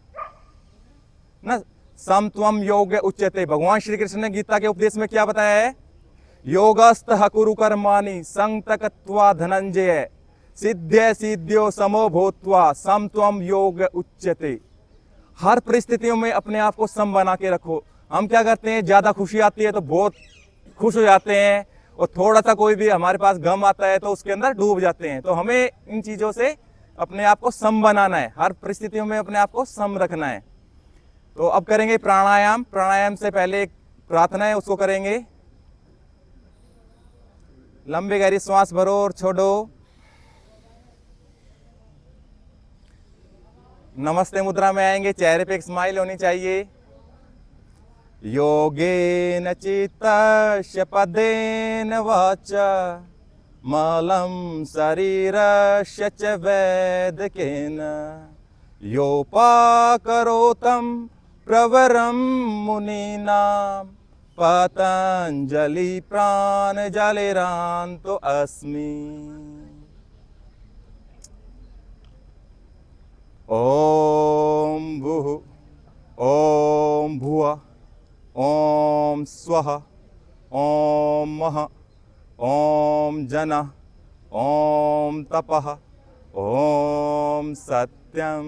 A: ना। सम त्वम योग उच्यते। भगवान श्री कृष्ण ने गीता के उपदेश में क्या बताया है, योगस्थ कुरु कर्माणि संतकत्वा धनंजय सिद्ध्य सिद्ध्यो समो भूत्वा सम त्वम योग उच्यते। हर परिस्थितियों में अपने आप को सम बना के रखो। हम क्या करते हैं, ज्यादा खुशी आती है तो बहुत खुश हो जाते हैं, और थोड़ा सा कोई भी हमारे पास गम आता है तो उसके अंदर डूब जाते हैं। तो हमें इन चीजों से अपने आप को सम बनाना है, हर परिस्थितियों में अपने आप को सम रखना है। तो अब करेंगे प्राणायाम। प्राणायाम से पहले एक प्रार्थना है, उसको करेंगे। लंबी गहरी सांस भरो और छोड़ो। नमस्ते मुद्रा में आएंगे, चेहरे पे एक स्माइल होनी चाहिए। योगेन चित्तस्य पदेन वाचा मलं शरीरस्य च वैद्यकेन योपाकरोतं प्रवरं मुनीनां पतंजलि प्राणजलिरान्तो अस्मि। ओम भूः ओम भुवः ओम स्वः ओम महः ओम जनः ओम तपः ओम सत्यम।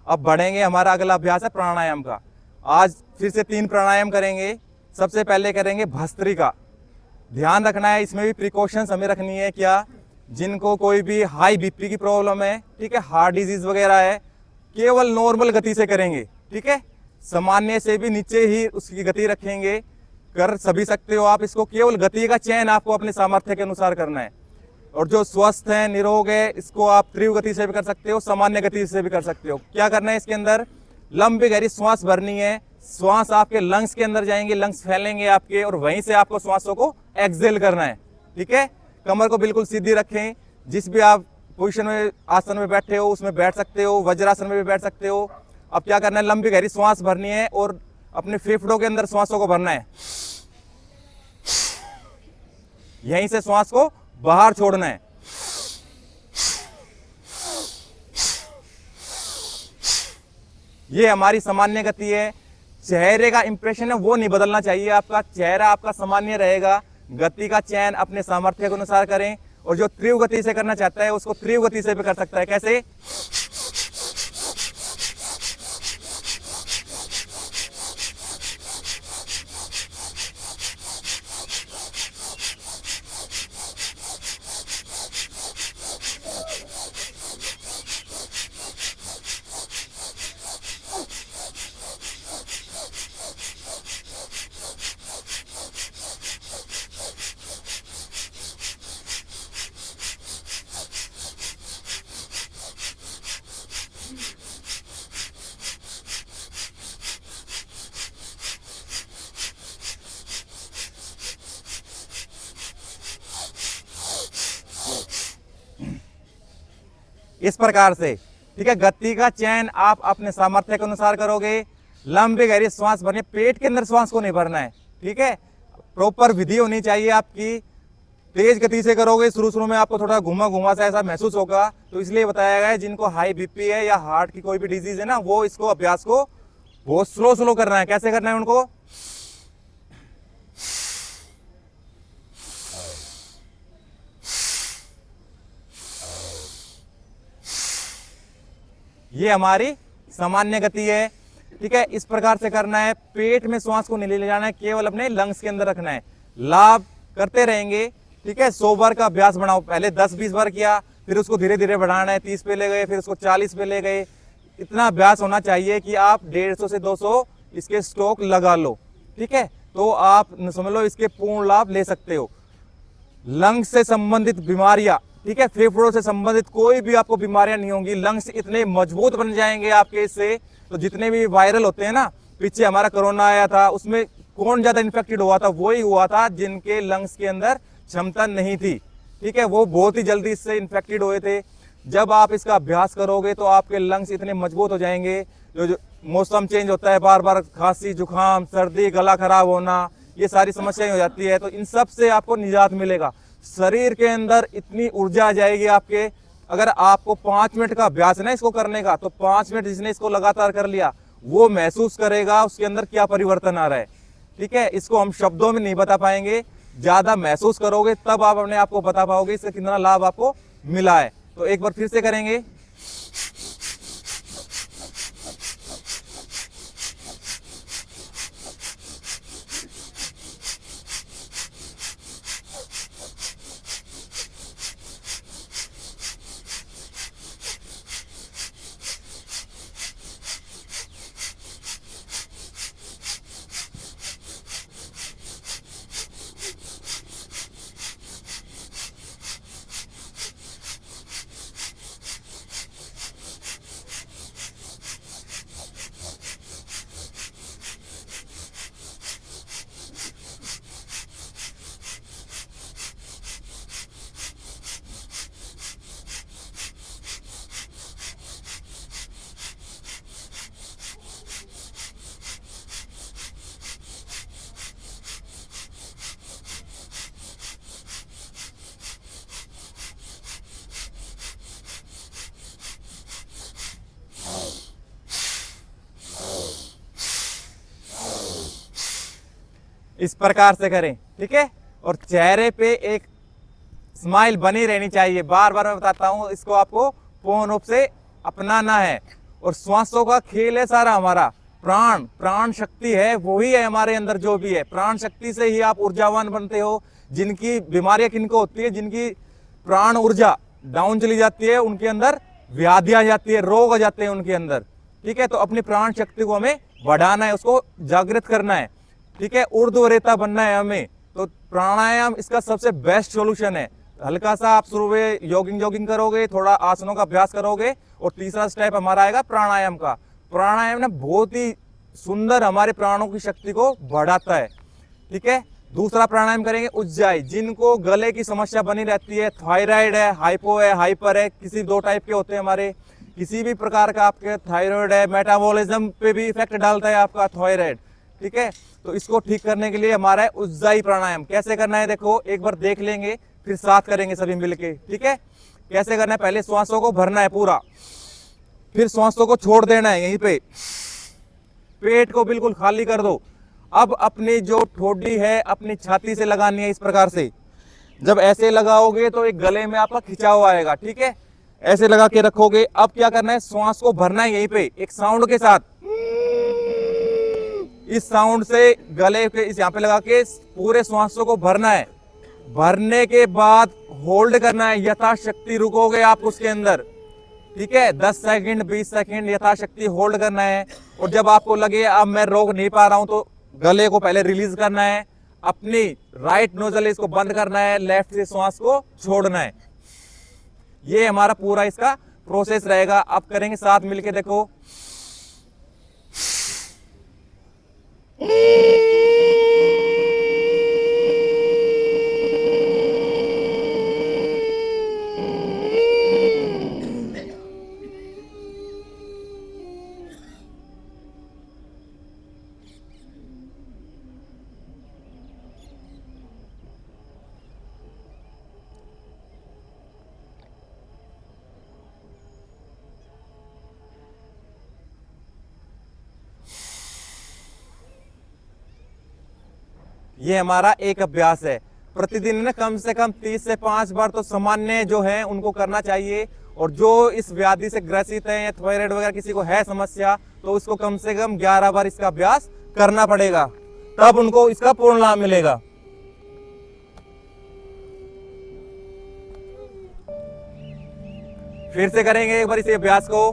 A: अब बढ़ेंगे, हमारा अगला अभ्यास है प्राणायाम का। आज फिर से 3 प्राणायाम करेंगे। सबसे पहले करेंगे भस्त्रिका। ध्यान रखना है, इसमें भी प्रिकॉशंस हमें रखनी है। क्या, जिनको कोई भी हाई बीपी की प्रॉब्लम है, ठीक है, हार्ट डिजीज वगैरह है, केवल नॉर्मल गति से करेंगे, ठीक है। सामान्य से भी नीचे ही उसकी गति रखेंगे। कर सभी सकते हो आप इसको, केवल गति का चयन आपको अपने सामर्थ्य के अनुसार करना है। और जो स्वस्थ है, निरोग है, इसको आप तीव्र गति से भी कर सकते हो, सामान्य गति से भी कर सकते हो। क्या करना है, इसके अंदर लंबी गहरी श्वास भरनी है। श्वास आपके लंग्स के अंदर जाएंगे, लंग्स फैलेंगे आपके, और वहीं से आपको श्वासों को एक्सेल करना है, ठीक है। कमर को बिल्कुल सीधी रखें। जिस भी आप पोजीशन में, आसन में बैठे हो उसमें बैठ सकते हो, वज्रासन में भी बैठ सकते हो। अब क्या करना है, लंबी गहरी श्वास भरनी है और अपने फेफड़ों के अंदर श्वासों को भरना है। यहीं से श्वास को बाहर छोड़ना है। ये हमारी सामान्य गति है। चेहरे का इंप्रेशन है वो नहीं बदलना चाहिए आपका, चेहरा आपका सामान्य रहेगा। गति का चयन अपने सामर्थ्य के अनुसार करें, और जो तीव्र गति से करना चाहता है उसको तीव्र गति से भी कर सकता है। कैसे, इस प्रकार से, ठीक है। गति का चयन आप अपने सामर्थ्य के अनुसार करोगे। लंबी गहरी श्वास भरनी, पेट के अंदर श्वास को नहीं भरना है, ठीक है। प्रॉपर विधि होनी चाहिए आपकी। तेज गति से करोगे, शुरू शुरू में आपको थोड़ा घुमा घुमा सा ऐसा महसूस होगा, तो इसलिए बताया गया है जिनको हाई बीपी है या हार्ट की कोई भी डिजीज है ना, वो इसको अभ्यास को बहुत स्लो स्लो करना है। कैसे करना है उनको? ये हमारी सामान्य गति है, ठीक है। इस प्रकार से करना है। पेट में श्वास को नहीं ले जाना है, केवल अपने लंग्स के अंदर रखना है। लाभ करते रहेंगे, ठीक है। 100 बार का अभ्यास बनाओ। पहले 10-20 बार किया, फिर उसको धीरे धीरे बढ़ाना है। 30 पे ले गए, फिर उसको 40 पे ले गए। इतना अभ्यास होना चाहिए कि आप 150 से 200 इसके स्टॉक लगा लो, ठीक है। तो आप समझ लो इसके पूर्ण लाभ ले सकते हो। लंग्स से संबंधित बीमारियां, ठीक है, फेफड़ों से संबंधित कोई भी आपको बीमारियां नहीं होंगी। लंग्स इतने मजबूत बन जाएंगे आपके इससे। तो जितने भी वायरल होते हैं ना, पीछे हमारा कोरोना आया था, उसमें कौन ज्यादा इन्फेक्टेड हुआ था? वही हुआ था जिनके लंग्स के अंदर क्षमता नहीं थी, ठीक है। वो बहुत ही जल्दी इससे इन्फेक्टेड हुए थे। जब आप इसका अभ्यास करोगे तो आपके लंग्स इतने मजबूत हो जाएंगे। जो मौसम चेंज होता है, बार बार खांसी, जुकाम, सर्दी, गला खराब होना, ये सारी समस्याएं हो जाती है, तो इन सब से आपको निजात मिलेगा। शरीर के अंदर इतनी ऊर्जा आ जाएगी आपके। अगर आपको 5 मिनट का अभ्यास है ना इसको करने का, तो 5 मिनट जिसने इसको लगातार कर लिया वो महसूस करेगा उसके अंदर क्या परिवर्तन आ रहा है, ठीक है। इसको हम शब्दों में नहीं बता पाएंगे, ज्यादा महसूस करोगे तब आप अपने आप को बता पाओगे इससे कितना लाभ आपको मिला है। तो एक बार फिर से करेंगे। इस प्रकार से करें, ठीक है। और चेहरे पे एक स्माइल बनी रहनी चाहिए। बार बार मैं बताता हूं, इसको आपको पूर्ण रूप से अपनाना है। और श्वासों का खेल है सारा हमारा। प्राण शक्ति है, वही है हमारे अंदर जो भी है। प्राण शक्ति से ही आप ऊर्जावान बनते हो। जिनकी बीमारियां किनको होती है, जिनकी प्राण ऊर्जा डाउन चली जाती है, उनके अंदर व्याधियां आ जाती है, रोग आ जाते हैं उनके अंदर, ठीक है। तो अपनी प्राण शक्ति को हमें बढ़ाना है, उसको जागृत करना है, ठीक है। ऊर्ध्वरेता बनना है हमें। तो प्राणायाम इसका सबसे बेस्ट सॉल्यूशन है। हल्का सा आप शुरू में जॉगिंग करोगे, थोड़ा आसनों का अभ्यास करोगे, और तीसरा स्टेप हमारा आएगा प्राणायाम का। प्राणायाम ना बहुत ही सुंदर हमारे प्राणों की शक्ति को बढ़ाता है, ठीक है। दूसरा प्राणायाम करेंगे उज्जाई। जिनको गले की समस्या बनी रहती है, थायराइड है, हाइपो है, हाइपर है, किसी 2 टाइप के होते हैं हमारे, किसी भी प्रकार का आपके थायराइड है, मेटाबॉलिज्म पे भी इफेक्ट डालता है आपका थायराइड, ठीक है। तो इसको ठीक करने के लिए हमारा है उज्जाई प्राणायाम। कैसे करना है देखो, एक बार देख लेंगे, फिर साथ करेंगे सभी मिलके, ठीक है। कैसे करना है? पहले श्वासों को भरना है पूरा, फिर श्वासों को छोड़ देना है यहीं पे। पेट को बिल्कुल खाली कर दो। अब अपनी जो ठोडी है अपनी छाती से लगानी है इस प्रकार से। जब ऐसे लगाओगे तो एक गले में आपका खिंचाव आएगा, ठीक है। ऐसे लगा के रखोगे। अब क्या करना है, श्वास को भरना है यहीं पे एक साउंड के साथ। इस साउंड से गले के इस यहाँ पे लगा के पूरे श्वासों को भरना है। भरने के बाद होल्ड करना है, यथाशक्ति रुकोगे आप उसके अंदर, ठीक है। 10 सेकंड 20 सेकंड यथाशक्ति होल्ड करना है। और जब आपको लगे अब मैं रोक नहीं पा रहा हूं, तो गले को पहले रिलीज करना है, अपनी राइट नोजल इसको बंद करना है, लेफ्ट से श्वास को छोड़ना है। ये हमारा पूरा इसका प्रोसेस रहेगा। अब करेंगे साथ मिलके, देखो। ये हमारा एक अभ्यास है। प्रतिदिन ना कम से कम 30 से 5 बार तो सामान्य जो है उनको करना चाहिए। और जो इस व्याधि से ग्रसित है या थायराइड वगैरह किसी को है समस्या, तो उसको कम से कम 11 बार इसका अभ्यास करना पड़ेगा, तब उनको इसका पूर्ण लाभ मिलेगा। फिर से करेंगे एक बार इस अभ्यास को।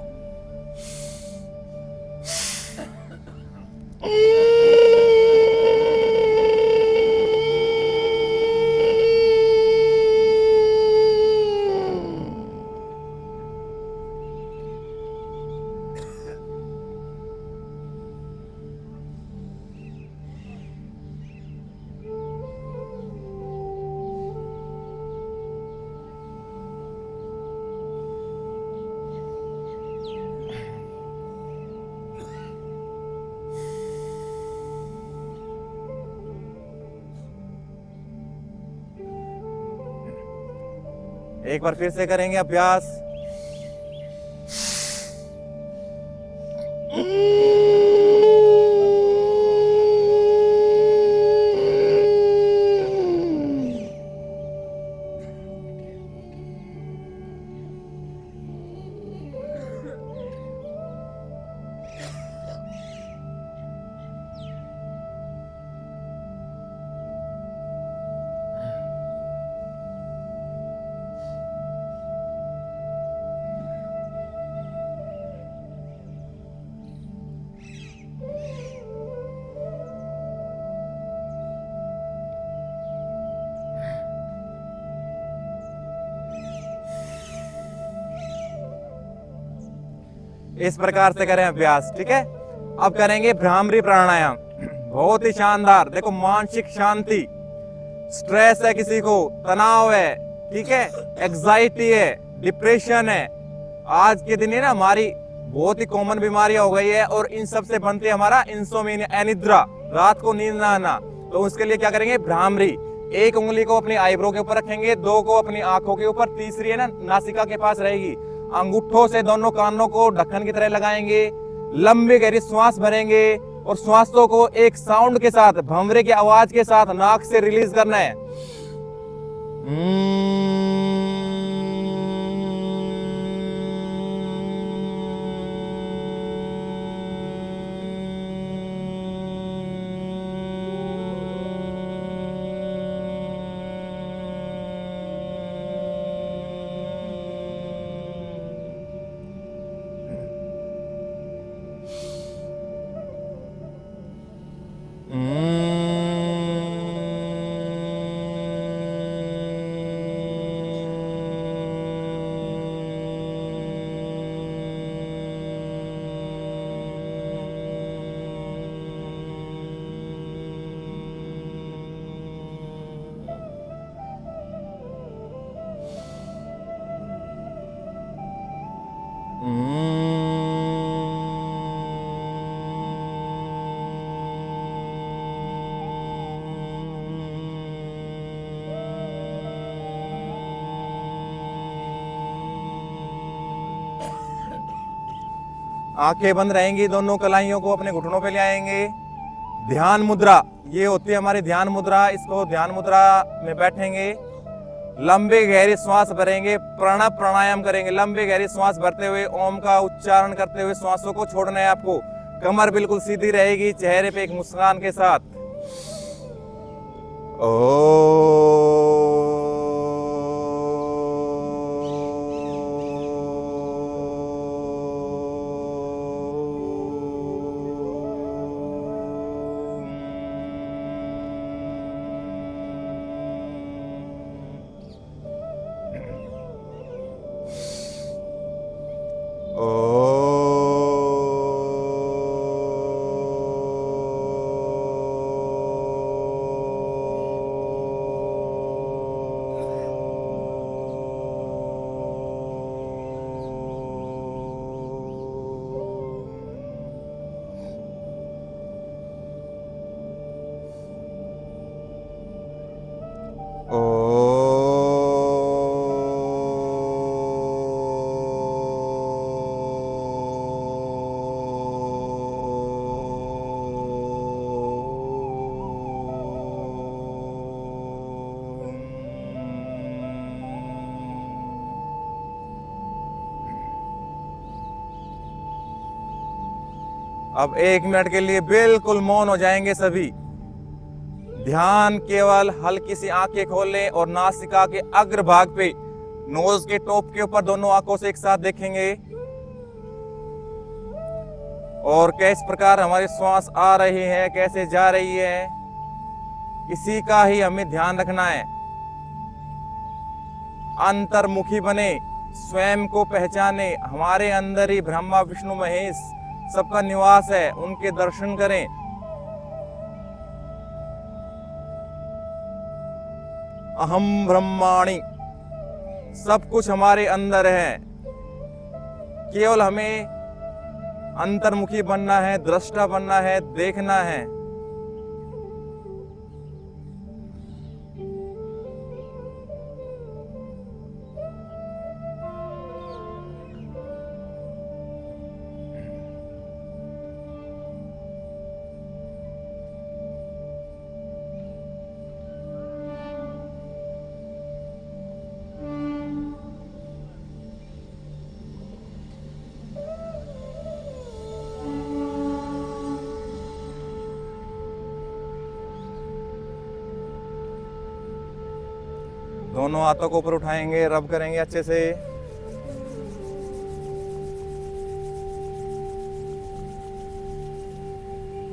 A: एक बार फिर से करेंगे अभ्यास। इस प्रकार से करें अभ्यास, ठीक है। अब करेंगे भ्रामरी प्राणायाम, बहुत ही शानदार। देखो, मानसिक शांति, स्ट्रेस है किसी को, तनाव है, ठीक है, एग्जाइटी है, डिप्रेशन है, आज के दिन है ना हमारी बहुत ही कॉमन बीमारियां हो गई है, और इन सब से बनती है हमारा इंसोम्निया, अनिद्रा, रात को नींद ना आना। तो उसके लिए क्या करेंगे, भ्रामरी। एक उंगली को अपनी आईब्रो के ऊपर रखेंगे, दो को अपनी आंखों के ऊपर, तीसरी है ना नासिका के पास रहेगी। अंगूठों से दोनों कानों को ढक्कन की तरह लगाएंगे, लंबी गहरी श्वास भरेंगे और श्वासों को एक साउंड के साथ, भंवरे की आवाज के साथ नाक से रिलीज करना है। आंखें बंद रहेंगी, दोनों कलाइयों को अपने घुटनों पे ले आएंगे। ध्यान मुद्रा, ये होती है हमारी ध्यान मुद्रा। इसको ध्यान मुद्रा में बैठेंगे, लंबे गहरी श्वास भरेंगे, प्रणव प्राणायाम करेंगे। लंबे गहरी श्वास भरते हुए ओम का उच्चारण करते हुए श्वासों को छोड़ना है आपको। कमर बिल्कुल सीधी रहेगी, चेहरे पे एक मुस्कान के साथ। ओ अब 1 मिनट के लिए बिल्कुल मौन हो जाएंगे सभी। ध्यान केवल हल्की सी आंखें खोलें और नासिका के अग्रभाग पे, नोज के टॉप के ऊपर दोनों आंखों से एक साथ देखेंगे और किस प्रकार हमारी श्वास आ रही है, कैसे जा रही है, इसी का ही हमें ध्यान रखना है। अंतर्मुखी बने, स्वयं को पहचाने। हमारे अंदर ही ब्रह्मा विष्णु महेश सबका निवास है, उनके दर्शन करें। अहम ब्रह्माणि, सब कुछ हमारे अंदर है। केवल हमें अंतर्मुखी बनना है, दृष्टा बनना है, देखना है। दोनों हाथों को ऊपर उठाएंगे, रब करेंगे अच्छे से।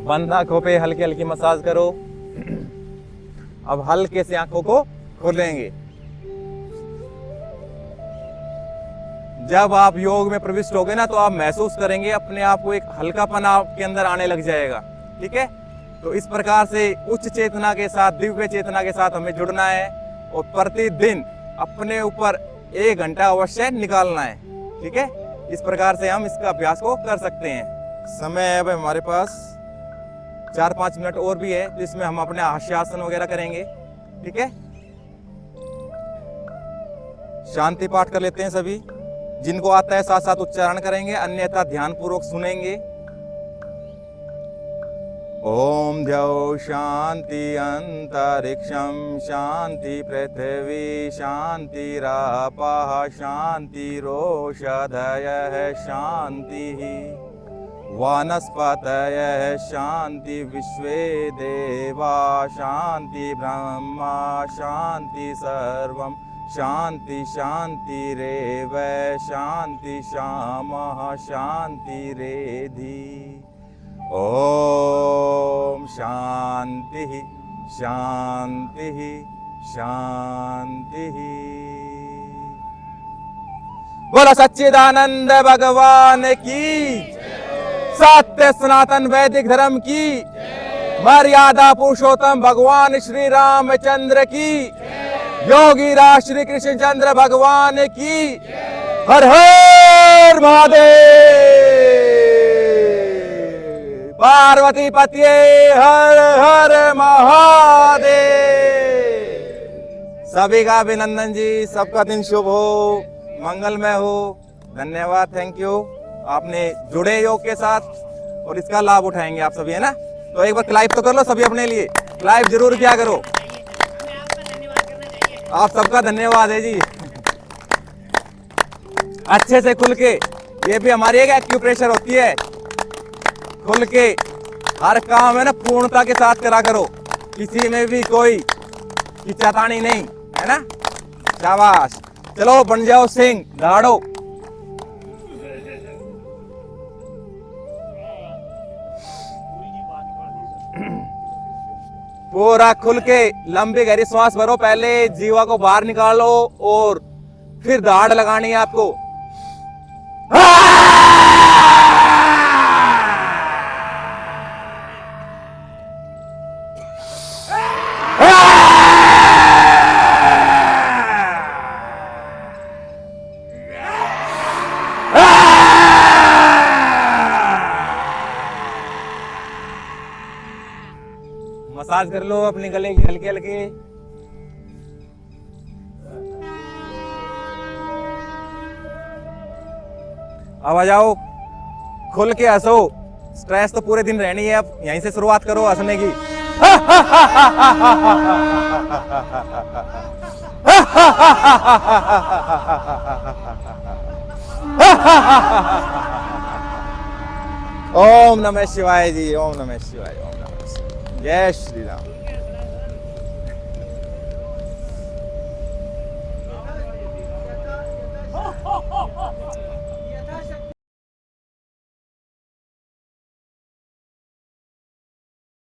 A: बंद आंखों पे हल्की हल्की मसाज करो। अब हल्के से आंखों को खोलेंगे। जब आप योग में प्रविष्ट होगे ना, तो आप महसूस करेंगे अपने आप को, एक हल्कापन आपके अंदर आने लग जाएगा। ठीक है, तो इस प्रकार से उच्च चेतना के साथ, दिव्य चेतना के साथ हमें जुड़ना है और प्रतिदिन अपने ऊपर 1 घंटा अवश्य निकालना है। ठीक है, इस प्रकार से हम इसका अभ्यास को कर सकते हैं। समय अब हमारे पास 4-5 मिनट और भी है, तो इसमें हम अपने हास्यासन वगैरह करेंगे। ठीक है, शांति पाठ कर लेते हैं सभी। जिनको आता है साथ साथ उच्चारण करेंगे, अन्यथा ध्यान पूर्वक सुनेंगे। ओम द्यौ शांति अंतरिक्षं शांति पृथ्वी शांतिरापः शांतिरोषधयः शांतिः वनस्पतयः शांति विश्वे देवा शांति ब्रह्मा शांति सर्वं शांति शांतिरेव शांति शामः शांतिरेधि। ओम शांति शांति शांति। बोलो सच्चिदानंद भगवान की, सत्य सनातन वैदिक धर्म की, मर्यादा पुरुषोत्तम भगवान श्री रामचंद्र की, योगी राज श्री कृष्ण चंद्र भगवान की। हर हर महादेव। पार्वती पतिये हर हर महादेव। सभी का अभिनंदन जी, सबका दिन शुभ हो, मंगलमय हो। धन्यवाद, थैंक यू। आपने जुड़े योग के साथ और इसका लाभ उठाएंगे आप सभी, है ना। तो एक बार क्लाइप तो कर लो सभी अपने लिए, क्लाइप जरूर क्या करो। आप सबका धन्यवाद है जी। अच्छे से खुल के, ये भी हमारी एक एक्यूप्रेशर होती है। खुल के हर काम है ना पूर्णता के साथ करा करो, किसी में भी कोई खिंचातानी नहीं, है ना। शाबाश, चलो बन जाओ सिंह, दहाड़ो। पूरा खुल के लंबी गहरी सांस भरो, पहले जीवा को बाहर निकालो और फिर दहाड़ लगानी है आपको। मसाज कर लो अपने गले की हल्के हल्के। अब आ जाओ, खुल के हंसो। स्ट्रेस तो पूरे दिन रहनी है, अब यहीं से शुरुआत करो हंसने की। ओम नमः शिवाय जी, ओम नमः शिवाय, ओम नमः शिवाय। जय श्री राम।